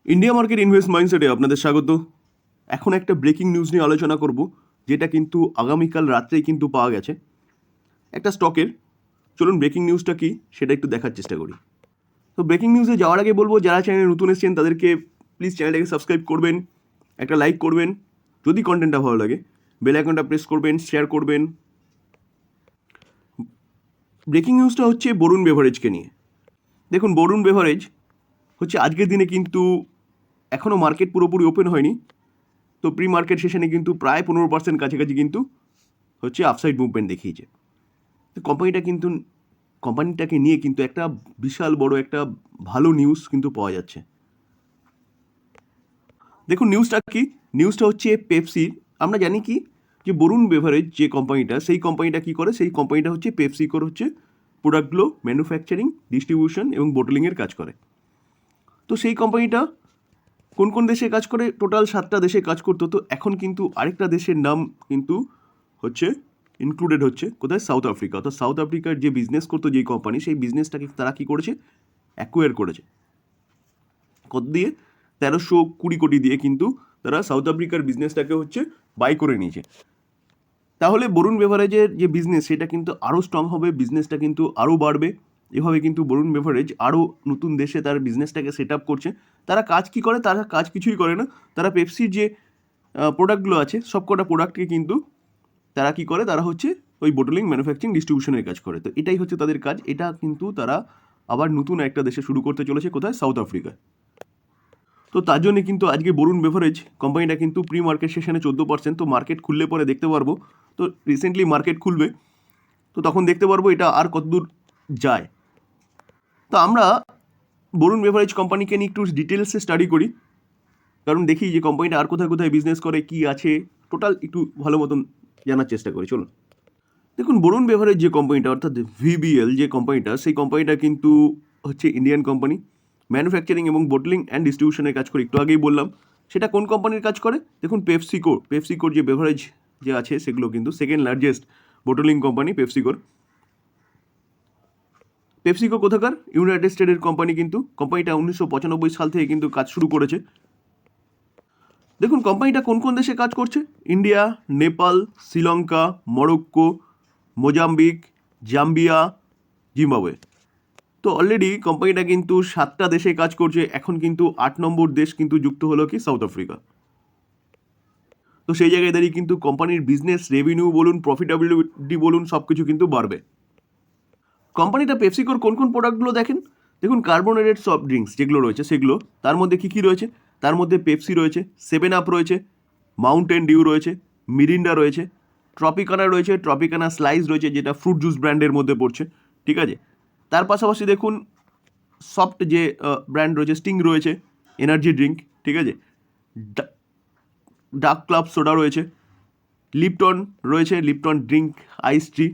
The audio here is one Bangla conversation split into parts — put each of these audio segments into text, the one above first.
ইন্ডিয়া মার্কেট ইনভেস্ট মাইন্ডসেটে আপনাদের স্বাগত। এখন একটা ব্রেকিং নিউজ নিয়ে আলোচনা করব, যেটা কিন্তু আগামীকাল রাত্রেই কিন্তু পাওয়া গেছে একটা স্টকের। চলুন ব্রেকিং নিউজটা কি সেটা একটু দেখার চেষ্টা করি। তো ব্রেকিং নিউজে যাওয়ার আগে বলবো, যারা চ্যানেলে নতুন এসেছেন তাদেরকে প্লিজ চ্যানেলটাকে সাবস্ক্রাইব করবেন, একটা লাইক করবেন, যদি কন্টেন্টটা ভালো লাগে বেল আইকনটা প্রেস করবেন, শেয়ার করবেন। ব্রেকিং নিউজটা হচ্ছে বরুণ বেভারেজকে নিয়ে। দেখুন, বরুণ বেভারেজ হচ্ছে আজকের দিনে কিন্তু এখনও মার্কেট পুরোপুরি ওপেন হয়নি, তো প্রি মার্কেট সেশনে কিন্তু প্রায় 15% কাছাকাছি কিন্তু হচ্ছে আপসাইড মুভমেন্ট দেখিয়েছে। তো কোম্পানিটাকে নিয়ে কিন্তু একটা বিশাল বড় একটা ভালো নিউজ কিন্তু পাওয়া যাচ্ছে। দেখুন নিউজটা কি, নিউজটা হচ্ছে পেপসির। আমরা জানি কি যে বরুণ বেভারেজ যে কোম্পানিটা, সেই কোম্পানিটা কী করে, সেই কোম্পানিটা হচ্ছে পেপসিকোর হচ্ছে প্রোডাক্টগুলো ম্যানুফ্যাকচারিং, ডিস্ট্রিবিউশন এবং বোটলিংয়ের কাজ করে। তো সেই কোম্পানিটা কোন কোন দেশে কাজ করে, টোটাল 7টা দেশে কাজ করতো। তো এখন কিন্তু আরেকটা দেশের নাম কিন্তু হচ্ছে ইনক্লুডেড হচ্ছে কোথায়, সাউথ আফ্রিকা। তো সাউথ আফ্রিকার যে বিজনেস করতো যেই কোম্পানি, সেই বিজনেসটাকে তারা কী করেছে, অ্যাকোয়ার করেছে। কত দিয়ে? 1320 কোটি দিয়ে কিন্তু তারা সাউথ আফ্রিকার বিজনেসটাকে হচ্ছে বাই করে নিয়েছে। তাহলে বরুণ বেভারেজের যে বিজনেস সেটা কিন্তু আরও স্ট্রং হবে, বিজনেসটা কিন্তু আরও বাড়বে। এভাবে কিন্তু বরুণ বেভারেজ আরও নতুন দেশে তার বিজনেসটাকে সেট আপ করছে। তারা কাজ কী করে? তারা কাজ কিছুই করে না। তারা পেপসির যে প্রোডাক্টগুলো আছে সব কটা প্রোডাক্টকে কিন্তু তারা কী করে, তারা হচ্ছে ওই বোটলিং, ম্যানুফ্যাকচারিং, ডিস্ট্রিবিউশনের কাজ করে। তো এটাই হচ্ছে তাদের কাজ। এটা কিন্তু তারা আবার নতুন একটা দেশে শুরু করতে চলেছে, কোথায়, সাউথ আফ্রিকায়। তো তার জন্য কিন্তু আজকে বরুণ বেভারেজ কোম্পানিটা কিন্তু প্রি মার্কেট সেশনে 14%। তো মার্কেট খুললে পরে দেখতে পারবো। তো রিসেন্টলি মার্কেট খুলবে, তো তখন দেখতে পারবো এটা আর কতদূর যায়। তো আমরা বরুণ বেভারেজ কোম্পানিকে নিয়ে একটু ডিটেলসে স্টাডি করি, কারণ দেখি যে কোম্পানিটা আর কোথায় কোথায় বিজনেস করে, কি আছে, টোটাল একটু ভালো মতন জানার চেষ্টা করি। চলুন দেখুন, বরুণ বেভারেজ যে কোম্পানিটা, অর্থাৎ ভিবিএল যে কোম্পানিটা, সেই কোম্পানিটা কিন্তু হচ্ছে ইন্ডিয়ান কোম্পানি। ম্যানুফ্যাকচারিং এবং বোটলিং অ্যান্ড ডিস্ট্রিবিউশনের কাজ করে, একটু আগেই বললাম। সেটা কোন কোম্পানির কাজ করে? দেখুন, পেপসিকোর যে বেভারেজ যে আছে সেগুলো কিন্তু সেকেন্ড লার্জেস্ট বোটলিং কোম্পানি পেপসিকোর। পেপসিকো কোথাকার? ইউনাইটেড স্টেটের কোম্পানি। কিন্তু কোম্পানিটা 1995 সাল থেকে কিন্তু কাজ শুরু করেছে। দেখুন কোম্পানিটা কোন কোন দেশে কাজ করছে: India, Nepal, Sri Lanka, Morocco, Mozambique, Zambia, Zimbabwe. তো অলরেডি কোম্পানিটা কিন্তু 7টা দেশে কাজ করছে। এখন কিন্তু 8 নম্বর দেশ কিন্তু যুক্ত হলো কি, সাউথ আফ্রিকা। তো সেই জায়গায় দাঁড়িয়ে কিন্তু কোম্পানির বিজনেস রেভিনিউ বলুন, প্রফিটেবিলিটি বলুন, সব কিছু কিন্তু বাড়বে। কোম্পানিটা পেপসিকোর কোন কোন প্রোডাক্টগুলো দেখেন। দেখুন, কার্বোনেটেড সফট ড্রিঙ্কস যেগুলো রয়েছে সেগুলো, তার মধ্যে কী কী রয়েছে? তার মধ্যে পেপসি রয়েছে, 7 আপ রয়েছে, মাউন্টেন ডিউ রয়েছে, মিরিন্ডা রয়েছে, ট্রপিকানা রয়েছে, ট্রপিকানা স্লাইস রয়েছে, যেটা ফ্রুট জুস ব্র্যান্ডের মধ্যে পড়ছে। ঠিক আছে, তার পাশাপাশি দেখুন সফট যে ব্র্যান্ড রয়েছে, স্টিং রয়েছে, এনার্জি ড্রিঙ্ক, ঠিক আছে, ডার্ক ক্লাব সোডা রয়েছে, লিপটন রয়েছে, লিপটন ড্রিঙ্ক আইস টি,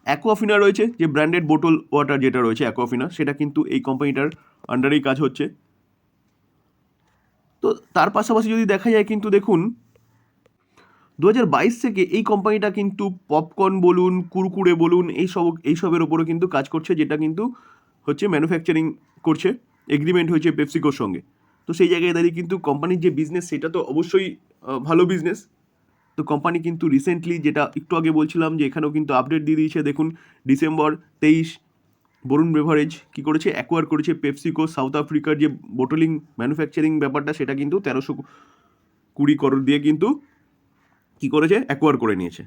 অ্যাকোয়াফিনা রয়েছে, যে ব্র্যান্ডেড বোতল ওয়াটার যেটা রয়েছে অ্যাকোয়াফিনা, সেটা কিন্তু এই কোম্পানিটার আন্ডারেই কাজ হচ্ছে। তো তার পাশাপাশি যদি দেখা যায়, কিন্তু দেখুন 2022 থেকে এই কোম্পানিটা কিন্তু পপকর্ন বলুন, কুরকুরে বলুন, এইসবের ওপরে কিন্তু কাজ করছে, যেটা কিন্তু হচ্ছে ম্যানুফ্যাকচারিং করছে। এগ্রিমেন্ট হয়েছে পেপসিকোর সঙ্গে। তো সেই জায়গায় দাঁড়িয়ে কিন্তু কোম্পানির যে বিজনেস সেটা তো অবশ্যই ভালো বিজনেস। তো কোম্পানি কিন্তু রিসেন্টলি, যেটা একটু আগে বলছিলাম, যে এখানেও কিন্তু আপডেট দিয়ে দিয়েছে। দেখুন ডিসেম্বর 23 বরুণ বেভারেজ কী করেছে, অ্যাকোয়ার করেছে পেপসিকো। সাউথ আফ্রিকার যে বোটলিং ম্যানুফ্যাকচারিং ব্যাপারটা, সেটা কিন্তু 1320 করোড় দিয়ে কিন্তু কী করেছে, অ্যাকোয়ার করে নিয়েছে।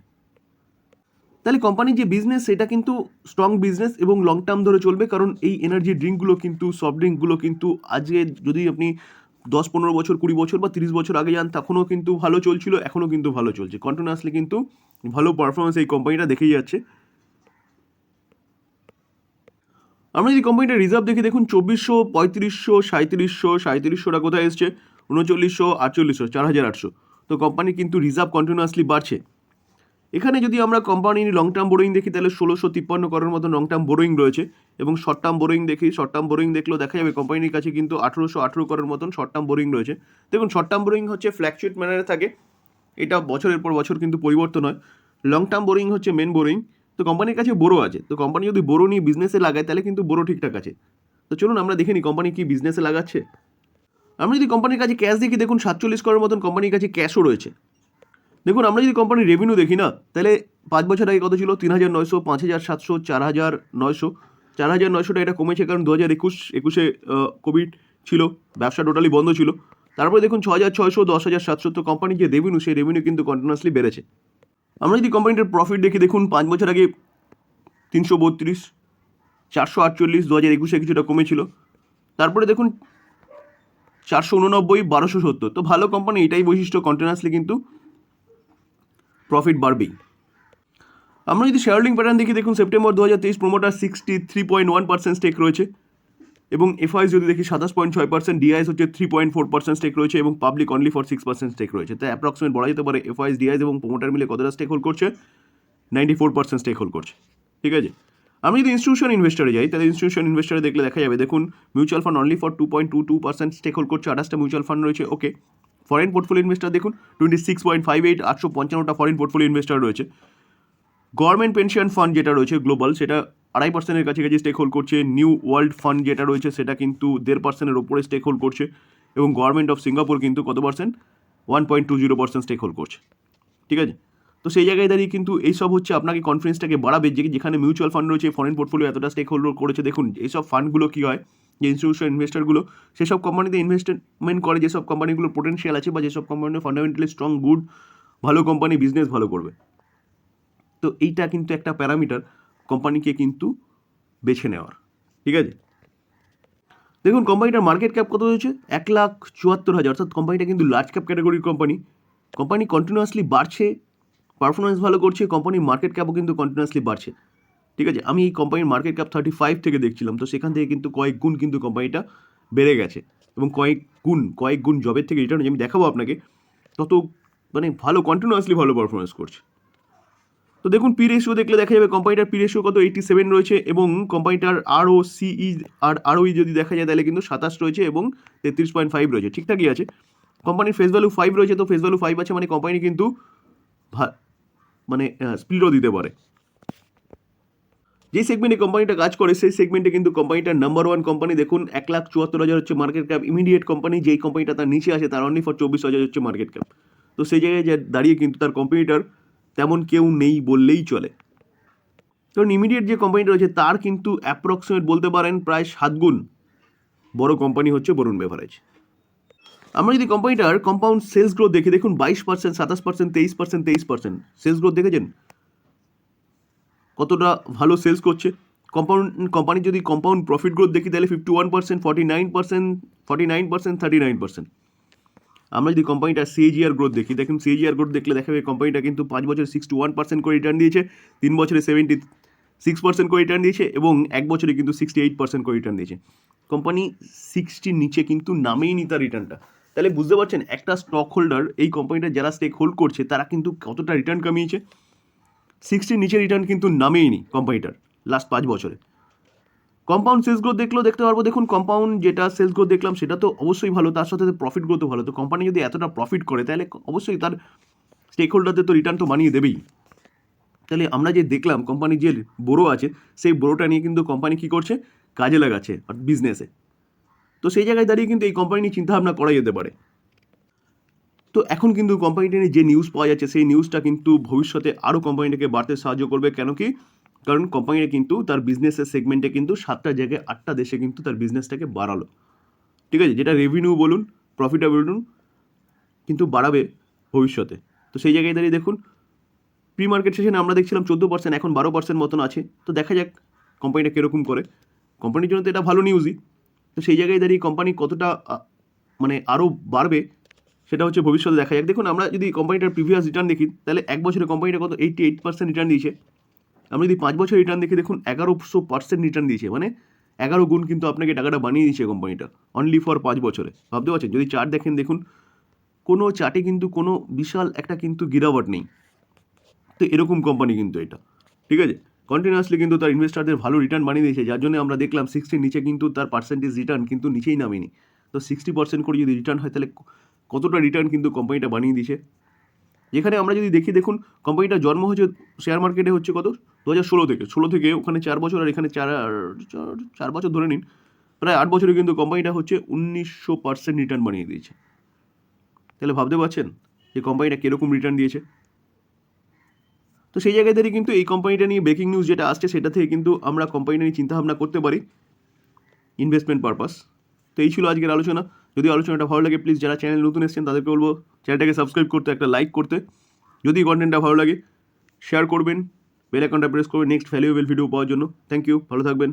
তাহলে কোম্পানির যে বিজনেস সেটা কিন্তু স্ট্রং বিজনেস এবং লং টার্ম ধরে চলবে। কারণ এই এনার্জি ড্রিঙ্কগুলো কিন্তু, সফট ড্রিঙ্কগুলো কিন্তু আজকে যদি আপনি 10-15 বছর, 20 বছর বা 30 বছর আগে যান, তখনও কিন্তু ভালো চলছিল, এখনও কিন্তু ভালো চলছে। কন্টিনিউয়াসলি কিন্তু ভালো পারফরমেন্স এই কোম্পানিটা দেখেই যাচ্ছে। আমরা যদি কোম্পানিটা রিজার্ভ দেখি, দেখুন 2400, 3500, 3700টা কোথায় এসছে, 3900, 4800, 4800। তো কোম্পানি কিন্তু রিজার্ভ কন্টিনিউয়াসলি বাড়ছে। এখানে যদি আমরা কোম্পানির লং টার্ম বোরোয়িং দেখি, তাহলে 1653 করোড়ের মতো লং টার্ম বোরোয়িং রয়েছে। এবং শর্ট টার্ম বোরোয়িং দেখি, শর্ট টার্ম বোরোয়িং দেখলেও দেখা যাবে কোম্পানির কাছে কিন্তু 1818 করোড়ের মতন শর্ট টার্ম বোরোয়িং রয়েছে। দেখুন, শর্ট টার্ম বোরোয়িং হচ্ছে ফ্ল্যাকচুয়েট ম্যানারে থাকে, এটা বছরের পর বছর কিন্তু পরিবর্তন হয়। লং টার্ম বোরোয়িং হচ্ছে মেন বোরোয়িং। তো কোম্পানির কাছে বোরো আছে, তো কোম্পানি যদি বোরো নিয়ে বিজনেসে লাগায়, তাহলে কিন্তু বোরো ঠিকঠাক আছে। তো চলুন আমরা দেখে নিই কোম্পানি কি বিজনেসে লাগাচ্ছে। আমরা যদি কোম্পানির কাছে ক্যাশ দেখি, দেখুন 47 করোড়ের মতন কোম্পানির কাছে ক্যাশও রয়েছে। দেখুন আমরা যদি কোম্পানির রেভিনিউ দেখি না, তাহলে 5 বছর আগে কত ছিল? 3,900, 5,700, 4,900। 4,900টা এটা কমেছে, কারণ 2021-21-এ কোভিড ছিল, ব্যবসা টোটালি বন্ধ ছিল। তারপরে দেখুন 6,600, 10,700। তো কোম্পানির যে রেভিনিউ, সেই রেভিনিউ কিন্তু কন্টিনিউয়াসলি বেড়েছে। আমরা যদি কোম্পানিটার প্রফিট দেখি, দেখুন 5 বছর আগে 332, 448, 2021-এ কিছুটা কমেছিল। তারপরে দেখুন 489, 1,270। তো ভালো কোম্পানি, এটাই বৈশিষ্ট্য, কন্টিনিউয়াসলি কিন্তু প্রফিট বাড়বেই। আমরা যদি শেয়ার হোল্ডিং প্যাটার্ন দেখি, দেখুন সেপ্টেম্বর 2023 প্রোমোটার 63.1% স্টেক রয়েছে, এবং এফআইএস যদি দেখি 27.6%, ডিআইএস হচ্ছে 3.4% স্টেক রয়েছে, এবং পাবলিক অনলি ফর 6% স্টেক রয়েছে। তাই অ্যাপ্রক্সিমেট বলা যেতে পারে এফআইএস, ডিআইএস এবং প্রোমোটার মিলে কতটা স্টেক হোল্ড করছে? 94% স্টেক হোল্ড করছে। ঠিক আছে, আমি যদি ইনস্টিটিউশন ইনভেস্টারে যাই, তাহলে ইনস্টিটিউশন ইনভেস্টারে দেখলে দেখা যাবে, দেখুন mutual fund only for 2.22% stake hold করছে, 28টা মিউচুয়াল ফান্ড রয়েছে। ওকে, ফরেন পোর্টফোলিও ইনভেস্টার দেখুন 26.58, 855টা ফরেন পোর্টফোলিও ইনভেস্টার রয়েছে। গভর্নমেন্ট পেনশন ফান্ড যেটা রয়েছে গ্লোবাল, সেটা 2.5%-এর কাছাকাছি স্টেক হোল্ড করছে। নিউ ওয়ার্ল্ড ফান্ড যেটা রয়েছে, সেটা কিন্তু 1.5%-এর ওপরে স্টেক হোল্ড করছে, এবং গভর্নমেন্ট অফ সিঙ্গাপুর কিন্তু কত পার্সেন্ট? 1.20% স্টেক হোল্ড করছে। ঠিক আছে, তো সেই জায়গায় দাঁড়িয়ে কিন্তু এইসব হচ্ছে আপনাকে কনফিডেন্সটাকে বাড়াবে, যে যেখানে মিউচুয়াল ফান্ড রয়েছে, ফরেন পোর্টফোলিও এতটা স্টেক হোল্ড করেছে। দেখুন এইসব ফান্ডগুলো কী হয়, যে ইনস্টিটিউশন ইনভেস্টারগুলো সেসব কোম্পানিতে ইনভেস্টমেন্ট করে, যেসব কোম্পানিগুলো পোটেনশিয়াল আছে, বা যেসব কোম্পানির ফান্ডামেন্টালি স্ট্রং, গুড, ভালো কোম্পানি, বিজনেস ভালো করবে। তো এইটা কিন্তু একটা প্যারামিটার কোম্পানিকে কিন্তু বেছে নেওয়ার। ঠিক আছে, দেখুন কোম্পানিটার মার্কেট ক্যাপ কত হয়েছে? 1,74,000, অর্থাৎ কোম্পানিটা কিন্তু লার্জ ক্যাপ ক্যাটাগরির কোম্পানি। কোম্পানি কন্টিনিউয়াসলি বাড়ছে, পারফরমেন্স ভালো করছে, কোম্পানির মার্কেট ক্যাপও কিন্তু কন্টিনিউয়াসলি বাড়ছে। ঠিক আছে, আমি এই কোম্পানির মার্কেট ক্যাপ 35 থেকে দেখছিলাম, তো সেখান থেকে কিন্তু কয়েক গুণ কিন্তু কোম্পানিটা বেড়ে গেছে, এবং কয়েক গুণ জবের থেকে রিটার্ন আমি দেখাবো আপনাকে, তত মানে ভালো, কন্টিনিউয়াসলি ভালো পারফরমেন্স করছে। তো দেখুন পি রেশিও দেখলে দেখা যাবে কোম্পানিটার পি রেশিও কত? 87 রয়েছে, এবং কোম্পানিটার আরওই যদি দেখা যায়, তাহলে কিন্তু 27 রয়েছে, এবং 33.5 রয়েছে, ঠিকঠাকই আছে। কোম্পানির ফেস ভ্যালু 5 রয়েছে, তো ফেস ভ্যালু 5 আছে মানে কোম্পানি কিন্তু মানে স্পিডও দিতে পারে। যে সেগমেন্টে কোম্পানিটা কাজ করে, সেই সেগমেন্টে কিন্তু কোম্পানিটার নাম্বার 1 কোম্পানি। দেখুন 1,74,000 হচ্ছে মার্কেট ক্যাপ। ইমিডিয়েট কোম্পানি যেই কোম্পানিটা তার নিচে আসে, তার অনলি ফর 24,000 হচ্ছে মার্কেট ক্যাপ। তো সেই জায়গায় দাঁড়িয়ে কিন্তু তার কম্পিটিটর তেমন কেউ নেই বললেই চলে, কারণ ইমিডিয়েট যে কোম্পানিটা রয়েছে তার কিন্তু অ্যাপ্রক্সিমেট বলতে পারেন প্রায় 7 গুণ বড় কোম্পানি হচ্ছে বরুণ বেভারেজ। আমরা যদি কোম্পানিটার কম্পাউন্ড সেলস গ্রোথ দেখি, দেখুন 22%, 27%, 23%, 23% সেলস গ্রোথ দেখেছেন কতটা ভালো সেলস করছে। কোম্পানি যদি কম্পাউন্ড প্রফিট গ্রোথ দেখি, তাহলে 51%, 49%, 49%, 39%। আমরা যদি কোম্পানিটার সিএজিআর গ্রোথ দেখি, দেখুন সিএজিআর গ্রোথ দেখলে দেখা যাবে কোম্পানিটা কিন্তু 5 বছরে 61% করে রিটার্ন দিয়েছে, 3 বছরে 76% করে রিটার্ন দিয়েছে, এবং 1 বছরে কিন্তু 68% করে রিটার্ন দিয়েছে। কোম্পানি 60 নিচে কিন্তু নামেই নি তার রিটার্নটা। তাহলে বুঝতে পারছেন একটা স্টক হোল্ডার, এই কোম্পানিটা যারা স্টেক হোল্ড করছে, তারা কিন্তু কতটা রিটার্ন কামিয়েছে। 60 নিচে রিটার্ন কিন্তু নামেই নি কোম্পানিটার লাস্ট 5 বছরে। কম্পাউন্ড সেলস গ্রোথ দেখলেও দেখতে পারবো, দেখুন কম্পাউন্ড যেটা সেলস গ্রোথ দেখলাম সেটা তো অবশ্যই ভালো, তার সাথে প্রফিট গ্রোথও ভালো। তো কোম্পানি যদি এতটা প্রফিট করে, তাহলে অবশ্যই তার স্টেক হোল্ডারদের তো রিটার্ন তো বানিয়ে দেবেই। তাহলে আমরা যে দেখলাম কোম্পানি যে বড়ো আছে, সেই বড়োটা নিয়ে কিন্তু কোম্পানি কী করছে? কাজে লাগাচ্ছে বিজনেসে। তো সেই জায়গায় দাঁড়িয়ে কিন্তু এই কোম্পানি নিয়ে চিন্তাভাবনা করা যেতে পারে। তো এখন কিন্তু কোম্পানিটা নিয়ে যে নিউজ পাওয়া যাচ্ছে, সেই নিউজটা কিন্তু ভবিষ্যতে আরও কোম্পানিটাকে বাড়তে সাহায্য করবে। কেন কি? কারণ কোম্পানিটা কিন্তু তার বিজনেসের সেগমেন্টে কিন্তু 7টা জায়গায় 8টা দেশে কিন্তু তার বিজনেসটাকে বাড়ালো। ঠিক আছে, যেটা রেভিনিউ বলুন, প্রফিটেবল বলুন, কিন্তু বাড়াবে ভবিষ্যতে। তো সেই জায়গায় দাঁড়িয়ে দেখুন প্রি মার্কেট সেশনে আমরা দেখছিলাম 14%, এখন 12% মতন আছে। তো দেখা যাক কোম্পানিটা কীরকম করে। কোম্পানির জন্য তো এটা ভালো নিউজই। তো সেই জায়গায় দাঁড়িয়ে কোম্পানি কতটা মানে আরও বাড়বে, সেটা হচ্ছে ভবিষ্যতে দেখা যাক। দেখুন আমরা যদি কোম্পানিটার প্রিভিয়াস রিটার্ন দেখি, তাহলে 1 বছরে কোম্পানিটা কত? 88% রিটার্ন দিয়েছে। আমরা যদি 5 বছর রিটার্ন দেখি, দেখুন 1100% রিটার্ন দিয়েছে, মানে 11 গুণ কিন্তু আপনাকে টাকাটা বানিয়ে দিয়েছে কোম্পানিটা, অনলি ফর 5 বছরে। ভাবতে পারছেন? যদি চার্ট দেখেন, দেখুন কোনো চার্টে কিন্তু কোনো বিশাল একটা কিন্তু গিরাবট নেই। তো এরকম কোম্পানি কিন্তু এটা, ঠিক আছে, কন্টিনিউয়াসলি কিন্তু তার ইনভেস্টারদের ভালো রিটার্ন বানিয়ে দিয়েছে, যার জন্য আমরা দেখলাম 60 নিচে কিন্তু তার পার্সেন্টেজ রিটার্ন কিন্তু নিচেই নামেনি। তো 60% করে যদি রিটার্ন হয়, তাহলে কতটা রিটার্ন কিন্তু কোম্পানিটা বানিয়ে দিয়েছে। যেখানে আমরা যদি দেখি, দেখুন কোম্পানিটার জন্ম হচ্ছে শেয়ার মার্কেটে হচ্ছে কত? 2016 থেকে ওখানে 4 বছর, আর এখানে 4 বছর ধরে নিন, প্রায় 8 বছরে কিন্তু কোম্পানিটা হচ্ছে 1900% রিটার্ন বানিয়ে দিয়েছে। তাহলে ভাবতে পারছেন যে কোম্পানিটা কীরকম রিটার্ন দিয়েছে। তো সেই জায়গায় দাঁড়িয়ে কিন্তু এই কোম্পানিটা নিয়ে ব্রেকিং নিউজ যেটা আসছে সেটা থেকে কিন্তু আমরা কোম্পানিটা নিয়ে চিন্তাভাবনা করতে পারি ইনভেস্টমেন্ট পারপাস। তো এই ছিল আজকের আলোচনা। যদি আলোচনাটা ভালো লাগে প্লিজ যারা চ্যানেল নতুন এসেছেন তাদেরকে বলবো চ্যানেলটাকে সাবস্ক্রাইব করতে, একটা লাইক করতে, যদি কন্টেন্টটা ভালো লাগে শেয়ার করবেন, বেল আইকনটা প্রেস করবেন নেক্সট ভ্যালুয়েবল ভিডিও পাওয়ার জন্য। থ্যাংক ইউ, ভালো থাকবেন।